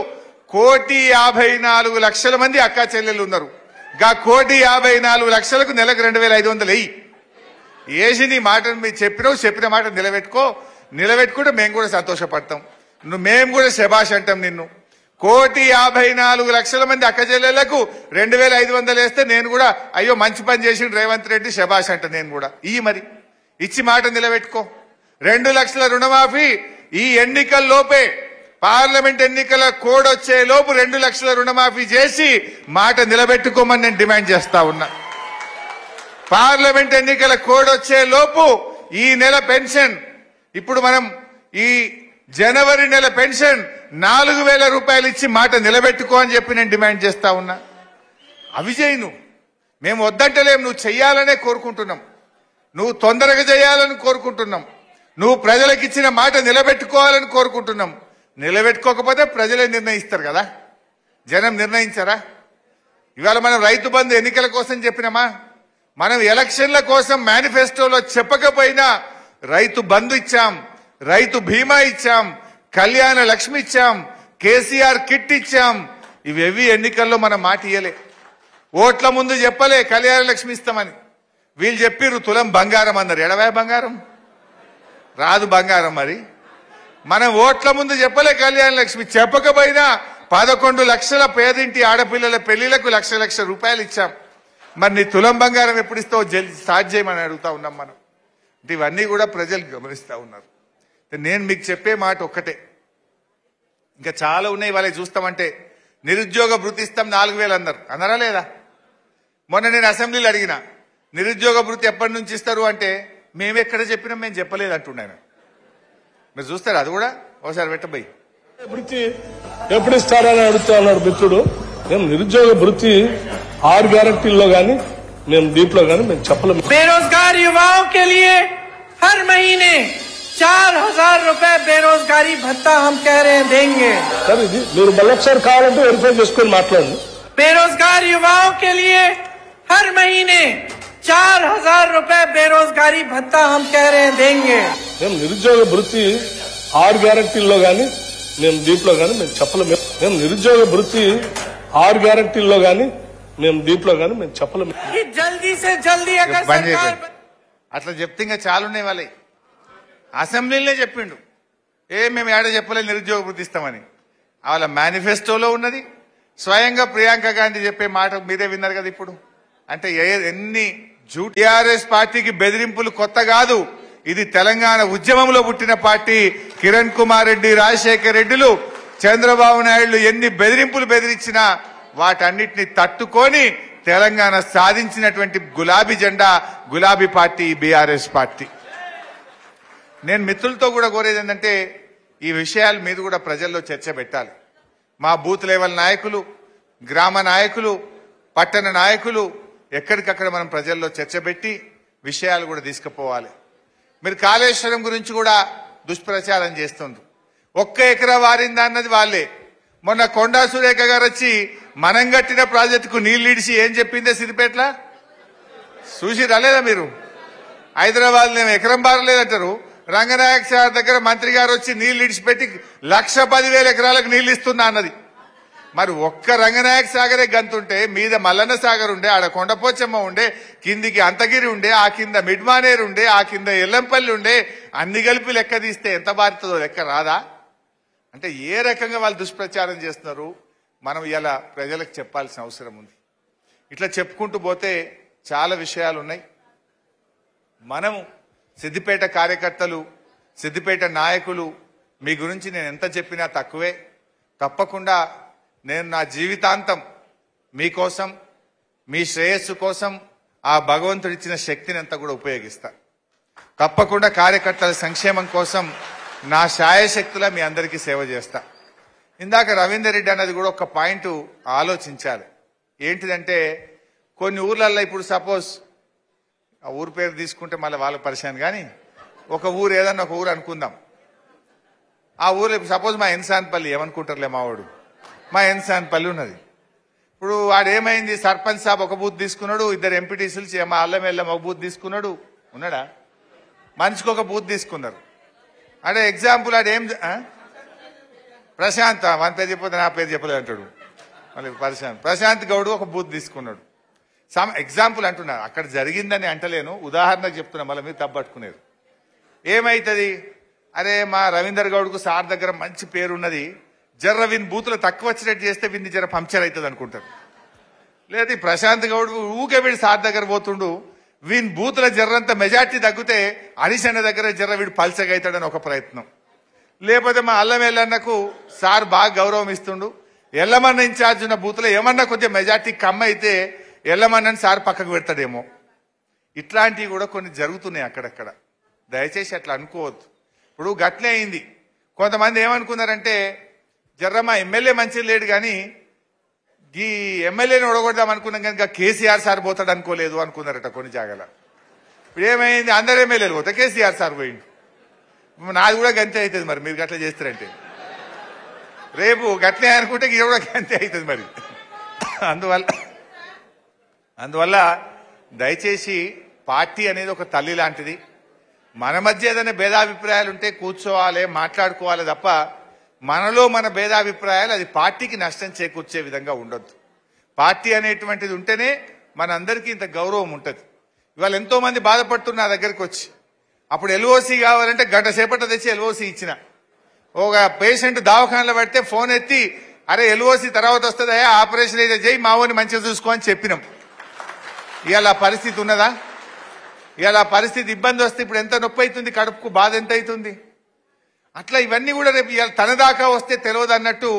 1,54,00,000 మంది అక్కా చెల్లెళ్ళు ఉన్నారు. గా 1,54,00,000కు నెలకు 2500 వెయ్యి వేసి నీ మాటను మీరు చెప్పిన మాట నిలబెట్టుకుంటే మేము కూడా సంతోషపడతాం. మేము కూడా శభాష్ అంటాం నిన్ను. 1,54,00,000 మంది అక్క చెల్లెళ్లకు 2,500 వేస్తే నేను కూడా అయ్యో మంచి పని చేసిండు రేవంత్ రెడ్డి శభాష్ అంట. నేను కూడా మరి ఇచ్చి మాట నిలబెట్టుకో. 2 లక్షల రుణమాఫీ ఈ ఎన్నికల్లోపే, పార్లమెంట్ ఎన్నికల కోడ్ వచ్చే లోపు 2 లక్షల రుణమాఫీ చేసి మాట నిలబెట్టుకోమని నేను డిమాండ్ చేస్తా ఉన్నా. పార్లమెంట్ ఎన్నికల కోడ్ వచ్చే లోపు ఈ నెల పెన్షన్, ఇప్పుడు మనం ఈ జనవరి నెల పెన్షన్ 4,000 రూపాయలు ఇచ్చి మాట నిలబెట్టుకో అని చెప్పి నేను డిమాండ్ చేస్తా ఉన్నా. అవి చేయను, మేము వద్దంటలేం, నువ్వు చెయ్యాలనే కోరుకుంటున్నాం, నువ్వు తొందరగా చేయాలని కోరుకుంటున్నాం, నువ్వు ప్రజలకు ఇచ్చిన మాట నిలబెట్టుకోవాలని కోరుకుంటున్నాం. నిలబెట్టుకోకపోతే ప్రజలే నిర్ణయిస్తారు కదా, జనం నిర్ణయించరా? ఇవాళ మనం రైతు బంధు ఎన్నికల కోసం చెప్పినామా? మనం ఎలక్షన్ల కోసం మేనిఫెస్టోలో చెప్పకపోయినా రైతు బంధు ఇచ్చాం, రైతు బీమా ఇచ్చాం, కళ్యాణ లక్ష్మి ఇచ్చాం, కేసీఆర్ కిట్ ఇచ్చాం. ఇవేవి ఎన్నికల్లో మనం మాట ఇయ్యలే. ఓట్ల ముందు చెప్పలే కళ్యాణ లక్ష్మి ఇస్తామని. వీళ్ళు చెప్పిర్రు తులం బంగారం అన్నారు. ఎడవా బంగారం? రాదు బంగారం. మరి మనం ఓట్ల ముందు చెప్పలే కళ్యాణ లక్ష్మి. చెప్పకపోయినా 11 లక్షల పేదింటి ఆడపిల్లల పెళ్లిలకు లక్ష రూపాయలు ఇచ్చాం. మరి నీ తులం బంగారం ఎప్పుడు ఇస్తావు? జల్దీ స్టార్ట్ చేయమని అడుగుతా ఉన్నాం మనం. అంటే ఇవన్నీ కూడా ప్రజలు గమనిస్తూ ఉన్నారు. నేను మీకు చెప్పే మాట ఒక్కటే, ఇంకా చాలా ఉన్నాయి. వాళ్ళకి చూస్తామంటే నిరుద్యోగ భృతి ఇస్తాం 4,000 అన్నారా లేదా? మొన్న నేను అసెంబ్లీలో అడిగిన, నిరుద్యోగ భృతి ఎప్పటి నుంచి ఇస్తారు అంటే మేమెక్కడ చెప్పినా మేము చెప్పలేదు అంటున్నాను. మీరు చూస్తారు అది కూడా ఒకసారి పెట్టబోయి. భృతి ఎప్పుడు ఇస్తారని అడుగుతా ఉన్నాడు మిత్రుడు. మేము నిరుద్యోగ భృతి 6 గ్యారంటీల్లో గానీ మేము దీంట్లో గానీ మేము చెప్పలేము. बेरोजगार युवाओं के लिए हर महीने 4,000 रुपए बेरोजगारी भत्ता हम कह रहे हैं देंगे. सर ఇది మీరు మళ్ళొకసారి కావాలంటే వెరిఫై చేసుకొని మాట్లాడండి. बेरोजगार युवाओं के लिए हर महीने 4,000 रुपए बेरोजगारी भत्ता हम कह रहे हैं देंगे. మేము నిరుద్యోగ భృతి 6 గ్యారంటీల్లో గానీ మేము దీంట్లో గానీ మేము చెప్పలేము. మేము నిరుద్యోగ భృతి 6 గ్యారంటీల్లో గానీ మేము దీంట్లో కానీ మేము చెప్పలేము. कि जल्दी से जल्दी अगर బంద్ सरकार చేయకండి. అట్లా చెప్తే ఇంకా చాలున్నాయి వాళ్ళే. అసెంబ్లీలోనే చెప్పిండు మేము ఏడ చెప్పలే నిరుద్యోగ వృత్తి ఇస్తామని. వాళ్ళ మేనిఫెస్టోలో ఉన్నది. స్వయంగా ప్రియాంక గాంధీ చెప్పే మాట మీరే విన్నారు కదా ఇప్పుడు. అంటే ఎన్ని టీఆర్ఎస్ పార్టీకి బెదిరింపులు కొత్త కాదు. ఇది తెలంగాణ ఉద్యమంలో పుట్టిన పార్టీ. కిరణ్ కుమార్ రెడ్డి, రాజశేఖర్ రెడ్డిలు, చంద్రబాబు నాయుడు ఎన్ని బెదిరింపులు బెదిరించినా వాటన్నిటిని తట్టుకొని తెలంగాణ సాధించినటువంటి గులాబీ జెండా, గులాబీ పార్టీ బీఆర్ఎస్ పార్టీ. నేను మిత్రులతో కూడా కోరేది ఏంటంటే ఈ విషయాల మీద కూడా ప్రజల్లో చర్చ పెట్టాలి. మా బూత్ లెవెల్ నాయకులు, గ్రామ నాయకులు, పట్టణ నాయకులు ఎక్కడికక్కడ మనం ప్రజల్లో చర్చ పెట్టి విషయాలు కూడా తీసుకుపోవాలి. మీరు కాళేశ్వరం గురించి కూడా దుష్ప్రచారం చేస్తుండ్రు. 1 ఎకరా వారిందా అన్నది వాళ్ళే. మొన్న కొండా సురేఖ గారు వచ్చి మనం కట్టిన ప్రాజెక్టుకు నీళ్లు ఇడిచి ఏం చెప్పిందే సిద్దిపేటలో చూసి రాలేదా మీరు? హైదరాబాద్ ఎకరం బారలేదంటారు. రంగనాయక సార్ దగ్గర మంత్రి గారు వచ్చి నీళ్లు ఇడిచిపెట్టి 1,10,000 ఎకరాలకు నీళ్లు ఇస్తున్నా అన్నది. మరి ఒక్క రంగనాయక సాగరే గంతుంటే మీద మల్లన్న సాగర్ ఉండే, ఆడ కొండపోచమ్మ ఉండే, కిందికి అంతగిరి ఉండే, ఆ కింద మిడ్మానేరు ఉండే, ఆ కింద ఎల్లంపల్లి ఉండే, అన్ని కలిపి లెక్క తీస్తే ఎంత బారుతుందో లెక్క రాదా? అంటే ఏ రకంగా వాళ్ళు దుష్ప్రచారం చేస్తున్నారు మనం ఇలా ప్రజలకు చెప్పాల్సిన అవసరం ఉంది. ఇట్లా చెప్పుకుంటూ పోతే చాలా విషయాలు ఉన్నాయి. మనం సిద్దిపేట కార్యకర్తలు, సిద్దిపేట నాయకులు మీ గురించి నేను ఎంత చెప్పినా తక్కువే. తప్పకుండా నేను నా జీవితాంతం మీకోసం, మీ శ్రేయస్సు కోసం ఆ భగవంతుడిచ్చిన శక్తిని అంతా కూడా ఉపయోగిస్తా. తప్పకుండా కార్యకర్తల సంక్షేమం కోసం నా శాయశక్తులా మీ అందరికీ సేవ చేస్తా. ఇందాక రవీందర్ రెడ్డి అన్నది కూడా ఒక పాయింట్ ఆలోచించాలి. ఏంటిదంటే కొన్ని ఊర్లల్లో ఇప్పుడు సపోజ్ ఆ ఊరు పేరు తీసుకుంటే మళ్ళీ వాళ్ళకి పరిచయం, కానీ ఒక ఊరు ఏదన్నా ఒక ఊరు అనుకుందాం. ఆ ఊరు సపోజ్ మా ఎన్సాన్పల్లి, ఏమనుకుంటారులే మావాడు, మా ఎన్సాన్పల్లి ఉన్నది. ఇప్పుడు వాడు ఏమైంది, సర్పంచ్ సాబ్ ఒక బూత్ తీసుకున్నాడు, 2 ఎంపీటీసీలు మా అల్లం వెళ్ళం ఒక బూత్ తీసుకున్నాడు, ఉన్నాడా? మనిషికి ఒక బూత్ తీసుకున్నారు. అంటే ఎగ్జాంపుల్ ఆడు ఏం ప్రశాంత్, మన పేరు చెప్పొద్దు నా పేరు చెప్పలేదు అంటాడు మళ్ళీ. ప్రశాంత్ గౌడ్ ఒక బూత్ తీసుకున్నాడు. ఎగ్జాంపుల్ అంటున్నా, అక్కడ జరిగిందని అంటలేను, ఉదాహరణకు చెప్తున్నా, మళ్ళీ మీరు తప్పట్టుకునేది. ఏమైతుంది, అరే మా రవీందర్ గౌడ్కు సార్ దగ్గర మంచి పేరున్నది, జర్ర విన్ బూతులు తక్కువ వచ్చినట్టు చేస్తే విన్ని జర పంక్చర్ అవుతుంది అనుకుంటారు. లేదా ప్రశాంత్ గౌడ్ ఊకే వీడి సార్ దగ్గర పోతుండు, వీన్ బూతుల జర్రంత మెజార్టీ తగ్గితే హరీష్ అన్న దగ్గర జర్ర వీడు పల్సగా అవుతాడని ఒక ప్రయత్నం. లేకపోతే మా అల్లం ఎల్లన్నకు సార్ బాగా గౌరవం ఇస్తుండు, ఎల్లమన్న ఇన్ఛార్జ్ ఉన్న బూతులో ఏమన్నా కొంచెం మెజార్టీ కమ్మ అయితే ఎల్లమన్నని సార్ పక్కకు పెడతాడేమో. ఇట్లాంటివి కూడా కొన్ని జరుగుతున్నాయి అక్కడక్కడ. దయచేసి అట్లా అనుకోవద్దు. ఇప్పుడు గట్లే అయింది. కొంతమంది ఏమనుకున్నారంటే జర్రమ్మ ఎమ్మెల్యే మంచిగా లేడు కానీ ఈ ఎమ్మెల్యేని ఓడగొడదాం అనుకున్నాం కనుక కేసీఆర్ సార్ పోతాడు అనుకోలేదు అనుకున్నారట కొన్ని జాగాల. ఇప్పుడు ఏమైంది, అందరు ఎమ్మెల్యేలు పోతే కేసీఆర్ సార్ పోయింది. నాది కూడా గంతే అవుతుంది. మరి మీరు గట్లా చేస్తారంటే రేపు గట్లే అనుకుంటే ఇది కూడా గంతే అవుతుంది మరి. అందువల్ల దయచేసి పార్టీ అనేది ఒక తల్లి లాంటిది. మన మధ్య ఏదైనా భేదాభిప్రాయాలు ఉంటే కూర్చోవాలి, మాట్లాడుకోవాలి తప్ప మనలో మన భేదాభిప్రాయాలు అది పార్టీకి నష్టం చేకూర్చే విధంగా ఉండొద్దు. పార్టీ అనేటువంటిది ఉంటేనే మనందరికీ ఇంత గౌరవం ఉంటుంది. ఇవాళ ఎంతో మంది బాధపడుతున్న నా దగ్గరికి వచ్చి, అప్పుడు ఎల్ఓసి కావాలంటే గంట సేపట తెచ్చి ఎల్ఓసి ఇచ్చిన. ఒక పేషెంట్ దవాఖానలో పడితే ఫోన్ ఎత్తి అరే ఎల్ఓసి తర్వాత వస్తుందా, ఆపరేషన్ అయితే చేయి, మావోని మంచిగా చూసుకో అని చెప్పినాం. ఇవాళ పరిస్థితి ఉన్నదా? ఇవాళ పరిస్థితి ఇబ్బంది వస్తే ఇప్పుడు ఎంత నొప్పి అవుతుంది, కడుపుకు బాధ ఎంత అవుతుంది. అట్లా ఇవన్నీ కూడా రేపు ఇవాళ తన దాకా వస్తే తెలియదు అన్నట్టు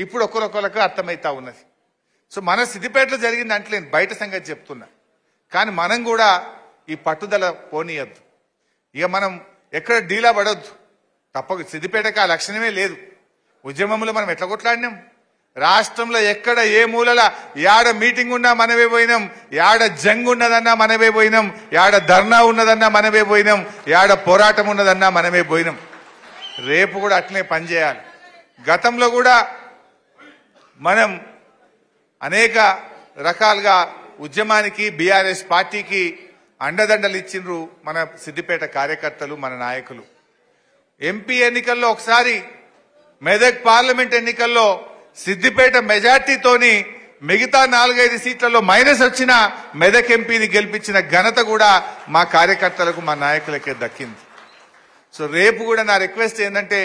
ఇప్పుడు ఒకరొకరికి అర్థమవుతా ఉన్నది. సో మన సిద్దిపేటలో జరిగింది అంటలేను, బయట సంగతి చెప్తున్నా. కానీ మనం కూడా ఈ పట్టుదల పోనీయద్దు. ఇక మనం ఎక్కడ డీలా పడొద్దు. తప్పక సిద్దిపేటకి ఆ లక్షణమే లేదు. ఉద్యమంలో మనం ఎట్లా కొట్లాడినాం, రాష్ట్రంలో ఎక్కడ ఏ మూలల యాడ మీటింగ్ ఉన్నా మనమే పోయినాం, యాడ జంగ్ ఉన్నదన్నా మనమే పోయినాం, యాడ ధర్నా ఉన్నదన్నా మనమే పోయినాం, యాడ పోరాటం ఉన్నదన్నా మనమే పోయినాం. రేపు కూడా అట్లనే పనిచేయాలి. గతంలో కూడా మనం అనేక రకాలుగా ఉద్యమానికి బీఆర్ఎస్ పార్టీకి అండదండలు ఇచ్చిండ్రు మన సిద్దిపేట కార్యకర్తలు, మన నాయకులు. ఎంపీ ఎన్నికల్లో ఒకసారి, మెదక్ పార్లమెంట్ ఎన్నికల్లో సిద్దిపేట మెజార్టీతోని మిగతా 4-5 సీట్లలో మైనస్ వచ్చిన మెదక్ ఎంపీని గెలిపించిన ఘనత కూడా మా కార్యకర్తలకు మా నాయకులకే దక్కింది. సో రేపు కూడా నా రిక్వెస్ట్ ఏంటంటే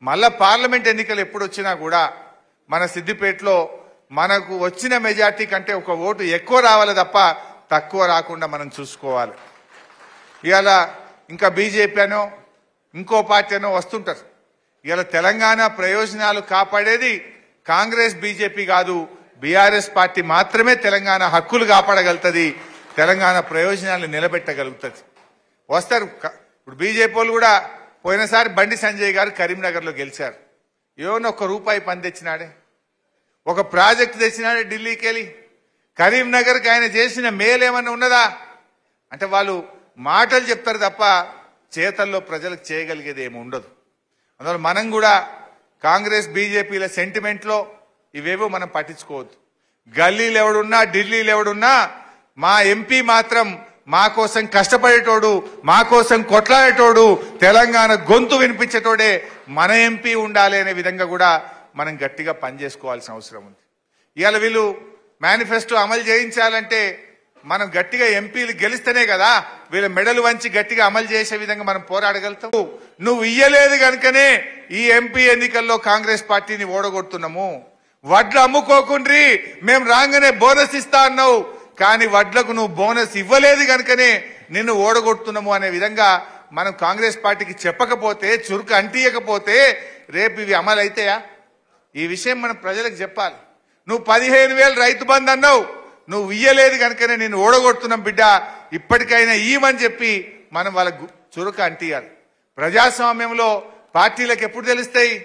మళ్ళా పార్లమెంట్ ఎన్నికలు ఎప్పుడు వచ్చినా కూడా మన సిద్దిపేటలో మనకు వచ్చిన మెజార్టీ కంటే ఒక ఓటు ఎక్కువ రావాలి తప్ప తక్కువ రాకుండా మనం చూసుకోవాలి. ఇవాళ ఇంకా బీజేపీ అనో ఇంకో పార్టీ అనో వస్తుంటారు. ఇవాళ తెలంగాణ ప్రయోజనాలు కాపాడేది కాంగ్రెస్ బీజేపీ కాదు, బీఆర్ఎస్ పార్టీ మాత్రమే తెలంగాణ హక్కులు కాపాడగలుగుతుంది, తెలంగాణ ప్రయోజనాలు నిలబెట్టగలుగుతుంది. వస్తారు. ఇప్పుడు బీజేపీ వాళ్ళు కూడా పోయినసారి బండి సంజయ్ గారు కరీంనగర్లో గెలిచారు. ఏమన్నా ఒక్క రూపాయి పని తెచ్చినాడే, ఒక ప్రాజెక్టు తెచ్చినాడే ఢిల్లీకి వెళ్ళి. కరీంనగర్కి ఆయన చేసిన మేలు ఏమన్నా ఉన్నదా అంటే వాళ్ళు మాటలు చెప్తారు తప్ప చేతల్లో ప్రజలకు చేయగలిగేది ఏమి ఉండదు. అందువల్ల మనం కూడా కాంగ్రెస్ బీజేపీల సెంటిమెంట్లో ఇవేవో మనం పట్టించుకోవద్దు. గల్లీలు ఎవడున్నా ఢిల్లీలు ఎవడున్నా మా ఎంపీ మాత్రం మా కోసం కష్టపడేటోడు, మా కోసం కొట్లాడేటోడు, తెలంగాణ గొంతు వినిపించేటోడే మన ఎంపీ ఉండాలి అనే విధంగా కూడా మనం గట్టిగా పనిచేసుకోవాల్సిన అవసరం ఉంది. ఇవాళ వీళ్ళు మేనిఫెస్టో అమలు చేయించాలంటే మనం గట్టిగా ఎంపీలు గెలిస్తేనే కదా వీళ్ళ మెడలు వంచి గట్టిగా అమలు చేసే విధంగా మనం పోరాడగలుగుతాం. నువ్వు ఇయ్యలేదు కనుకనే ఈ ఎంపీ ఎన్నికల్లో కాంగ్రెస్ పార్టీని ఓడగొడుతున్నాము. వడ్లు అమ్ముకోకుండ్రి, మేము రాగానే బోనస్ ఇస్తా అన్నావు, కానీ వడ్లకు నువ్వు బోనస్ ఇవ్వలేదు కనుకనే నిన్ను ఓడగొడుతున్నాము అనే విధంగా మనం కాంగ్రెస్ పార్టీకి చెప్పకపోతే, చురుకు అంటియకపోతే రేపు ఇవి అమలు అవుతాయా? ఈ విషయం మనం ప్రజలకు చెప్పాలి. నువ్వు 15,000 రైతు బంధు అన్నావు, నువ్వు ఇయ్యలేదు కనుకనే నేను ఓడగొడుతున్నాం బిడ్డ, ఇప్పటికైనా ఇవ్వమని చెప్పి మనం వాళ్ళకు చురుకు అంటియాలి. ప్రజాస్వామ్యంలో పార్టీలకు ఎప్పుడు తెలుస్తాయి?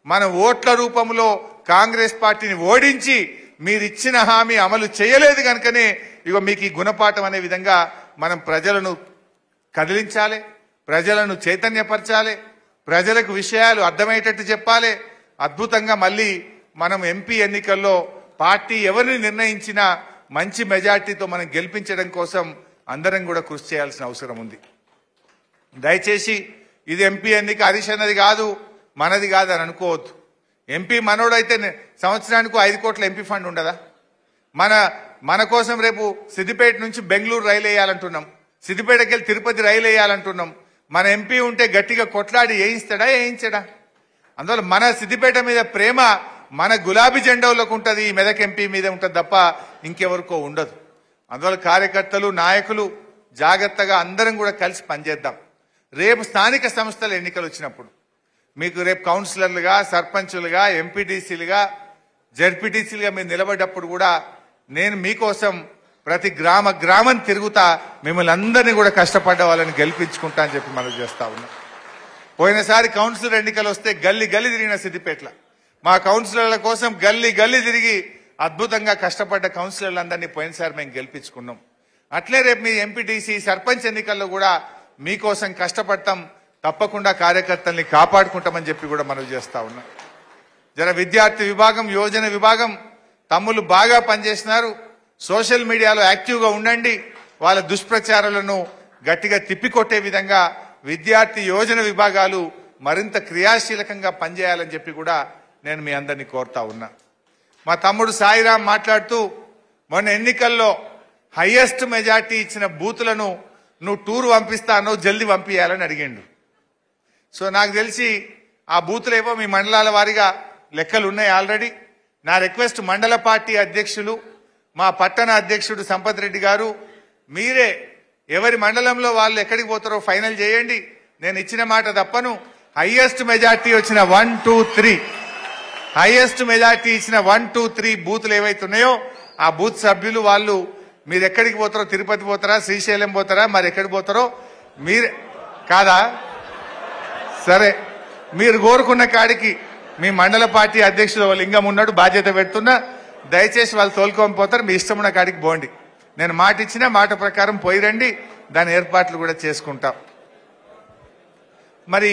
మన ఓట్ల రూపంలో కాంగ్రెస్ పార్టీని ఓడించి మీరు ఇచ్చిన హామీ అమలు చేయలేదు కనుకనే ఇగో మీకు ఈ గుణపాఠం అనే విధంగా మనం ప్రజలను కదిలించాలి, ప్రజలను చైతన్యపరచాలి, ప్రజలకు విషయాలు అర్థమయ్యేటట్టు చెప్పాలి. అద్భుతంగా మళ్ళీ మనం ఎంపీ ఎన్నికల్లో పార్టీ ఎవరిని నిర్ణయించినా మంచి మెజార్టీతో మనం గెలిపించడం కోసం అందరం కూడా కృషి చేయాల్సిన అవసరం ఉంది. దయచేసి ఇది ఎంపీ ఎన్నిక హరీష్ అన్నది కాదు, మనది కాదు అని అనుకోవద్దు. ఎంపీ మనోడైతే సంవత్సరానికి 5 కోట్ల ఎంపీ ఫండ్ ఉండదా? మన కోసం రేపు సిద్దిపేట నుంచి బెంగళూరు రైలు వేయాలంటున్నాం, సిద్దిపేటకి వెళ్ళి తిరుపతి రైలు వేయాలంటున్నాం. మన ఎంపీ ఉంటే గట్టిగా కొట్లాడి వేయిస్తాడా వేయించడా? అందువల్ల మన సిద్దిపేట మీద ప్రేమ మన గులాబీ జెండాలకు ఉంటుంది, మెదక్ ఎంపీ మీద ఉంటుంది తప్ప ఇంకెవరికో ఉండదు. అందువల్ల కార్యకర్తలు నాయకులు జాగ్రత్తగా అందరం కూడా కలిసి పనిచేద్దాం. రేపు స్థానిక సంస్థల ఎన్నికలు వచ్చినప్పుడు మీకు రేపు కౌన్సిలర్లుగా, సర్పంచులుగా, ఎంపీటీసీలుగా, జడ్పీటీసీలుగా మీరు నిలబడ్డప్పుడు కూడా నేను మీకోసం ప్రతి గ్రామం తిరుగుతా, మిమ్మల్ని అందరినీ కూడా కష్టపడ్డ వాళ్ళని గెలిపించుకుంటా అని చెప్పి మనం చేస్తా ఉన్నాం. పోయినసారి కౌన్సిలర్ ఎన్నికలు వస్తే గల్లీ తిరిగిన సిద్దిపేటలో మా కౌన్సిలర్ల కోసం గల్లీ తిరిగి అద్భుతంగా కష్టపడ్డ కౌన్సిలర్లందరినీ పోయినసారి మేము గెలిపించుకున్నాం. అట్లే రేపు మీ ఎంపీటీసీ, సర్పంచ్ ఎన్నికల్లో కూడా మీకోసం కష్టపడతాం, తప్పకుండా కార్యకర్తల్ని కాపాడుకుంటామని చెప్పి కూడా మనం చేస్తా ఉన్నాం. జర విద్యార్థి విభాగం, యోజన విభాగం తమ్ముళ్ళు బాగా పనిచేసినారు. సోషల్ మీడియాలో యాక్టివ్గా ఉండండి, వాళ్ళ దుష్ప్రచారాలను గట్టిగా తిప్పికొట్టే విధంగా విద్యార్థి యోజన విభాగాలు మరింత క్రియాశీలకంగా పనిచేయాలని చెప్పి కూడా నేను మీ అందరినీ కోరుతా ఉన్నా. మా తమ్ముడు సాయిరాం మాట్లాడుతూ మొన్న ఎన్నికల్లో హైయెస్ట్ మెజార్టీ ఇచ్చిన బూతులను నువ్వు టూర్ పంపిస్తానో జల్దీ పంపించాలని అడిగిండు. సో నాకు తెలిసి ఆ బూతులేవో మీ మండలాల వారీగా లెక్కలు ఉన్నాయి ఆల్రెడీ. నా రిక్వెస్ట్ మండల పార్టీ అధ్యక్షులు, మా పట్టణ అధ్యక్షుడు సంపత్ రెడ్డి గారు, మీరే ఎవరి మండలంలో వాళ్ళు ఎక్కడికి పోతారో ఫైనల్ చేయండి. నేను ఇచ్చిన మాట తప్పను. హైయెస్ట్ మెజార్టీ వచ్చిన 1, 2, 3 హైయెస్ట్ మెజార్టీ ఇచ్చిన 1, 2, 3 బూతులు ఏవైతున్నాయో ఆ బూత్ సభ్యులు వాళ్ళు మీరు ఎక్కడికి పోతారో, తిరుపతి పోతారా, శ్రీశైలం పోతారా, మరి ఎక్కడికి పోతారో మీరు కాదా? సరే, మీరు కోరుకున్న కాడికి మీ మండల పార్టీ అధ్యక్షుడు లింగం ఉన్నాడు, బాధ్యత పెడుతున్నా. దయచేసి వాళ్ళు తోలుకొని పోతారు, మీ ఇష్టం ఉన్న కాడికి పోండి. నేను మాట ఇచ్చిన మాట ప్రకారం పోయి రండి, దాని ఏర్పాట్లు కూడా చేసుకుంటాం. మరి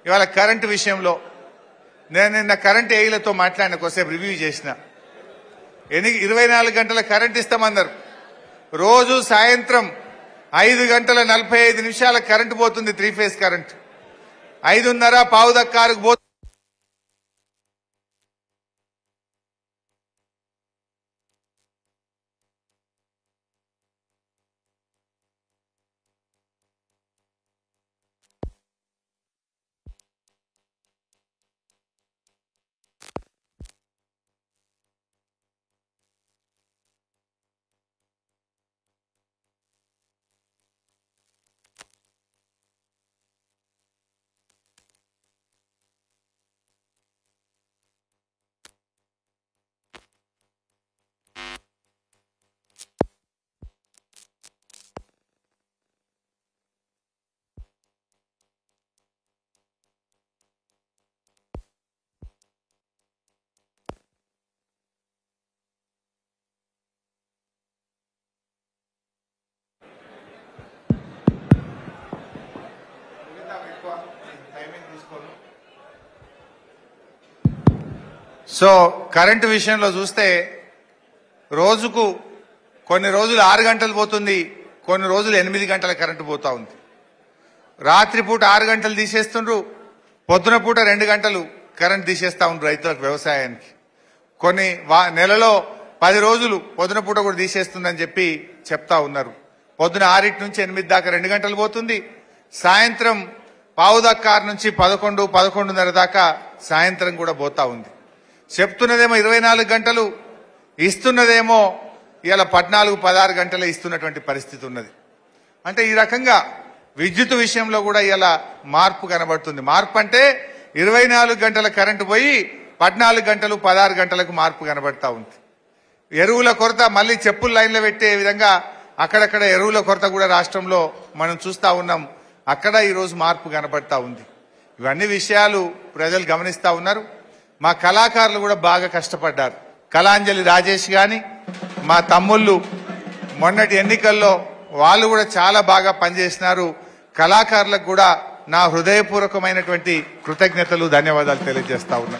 ఇవాళ కరెంటు విషయంలో నేను నిన్న కరెంట్ ఏఈలతో మాట్లాడిన, కొద్దిసేపు రివ్యూ చేసిన. 24 గంటల కరెంట్ ఇస్తామన్నారు. రోజు సాయంత్రం 5 గంటల 45 నిమిషాల కరెంటు పోతుంది, 3 ఫేజ్ కరెంట్. 5:30 పావుదక్కారుకు పోతుంది. సో కరెంటు విషయంలో చూస్తే రోజుకు కొన్ని రోజులు 6 గంటలు పోతుంది, కొన్ని రోజులు 8 గంటల కరెంటు పోతా ఉంది. రాత్రిపూట 6 గంటలు తీసేస్తుండ్రు, పొద్దున పూట 2 గంటలు కరెంట్ తీసేస్తా ఉండ్రు రైతులకు, వ్యవసాయానికి. కొన్ని నెలలో 10 రోజులు పొద్దున పూట కూడా తీసేస్తుందని చెప్పి చెప్తా ఉన్నారు. పొద్దున 6 నుంచి 8 దాకా 2 గంటలు పోతుంది, సాయంత్రం 6:15 నుంచి 11, 11:30 దాకా సాయంత్రం కూడా పోతా ఉంది. చెప్తున్నదేమో 24 గంటలు, ఇస్తున్నదేమో ఇలా 14, 16 గంటలే ఇస్తున్నటువంటి పరిస్థితి ఉన్నది. అంటే ఈ రకంగా విద్యుత్ విషయంలో కూడా ఇలా మార్పు కనబడుతుంది. మార్పు అంటే 24 గంటల కరెంటు పోయి 14 గంటలు 16 గంటలకు మార్పు కనబడతా ఉంది. ఎరువుల కొరత మళ్ళీ చెప్పుల లైన్లో పెట్టే విధంగా అక్కడక్కడ ఎరువుల కొరత కూడా రాష్ట్రంలో మనం చూస్తా ఉన్నాం. అక్కడ ఈరోజు మార్పు కనబడతా ఉంది. ఇవన్నీ విషయాలు ప్రజలు గమనిస్తా ఉన్నారు. మా కళాకారులు కూడా బాగా కష్టపడ్డారు. కళాంజలి రాజేష్ గాని మా తమ్ముళ్ళు మొన్నటి ఎన్నికల్లో వాళ్ళు కూడా చాలా బాగా పనిచేసినారు. కళాకారులకు కూడా నా హృదయపూర్వకమైనటువంటి కృతజ్ఞతలు, ధన్యవాదాలు తెలియజేస్తా ఉన్నా.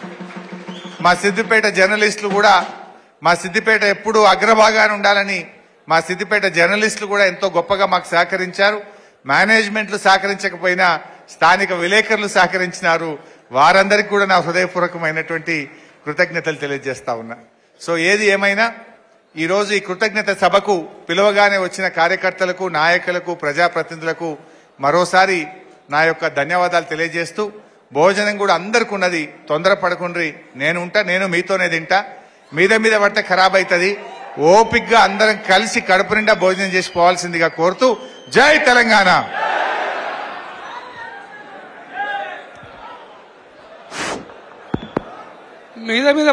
మా సిద్దిపేట జర్నలిస్టులు కూడా, మా సిద్దిపేట ఎప్పుడూ అగ్రభాగాన ఉండాలని మా సిద్దిపేట జర్నలిస్టులు కూడా ఎంతో గొప్పగా మాకు సహకరించారు. మేనేజ్మెంట్లు సహకరించకపోయినా స్థానిక విలేకరులు సహకరించినారు. వారందరికీ కూడా నా హృదయపూర్వకమైనటువంటి కృతజ్ఞతలు తెలియజేస్తా ఉన్నా. సో ఏది ఏమైనా ఈరోజు ఈ కృతజ్ఞత సభకు పిలువగానే వచ్చిన కార్యకర్తలకు, నాయకులకు, ప్రజాప్రతినిధులకు మరోసారి నా యొక్క ధన్యవాదాలు తెలియజేస్తూ, భోజనం కూడా అందరికి ఉన్నది, తొందరపడకుండ్రి. నేను మీతోనే తింటా, మీద పడితే ఖరాబ్ అవుతుంది. ఓపిగ్గా అందరం కలిసి కడుపు నిండా భోజనం చేసి పోవాల్సిందిగా కోరుతూ, జై తెలంగాణ. మీద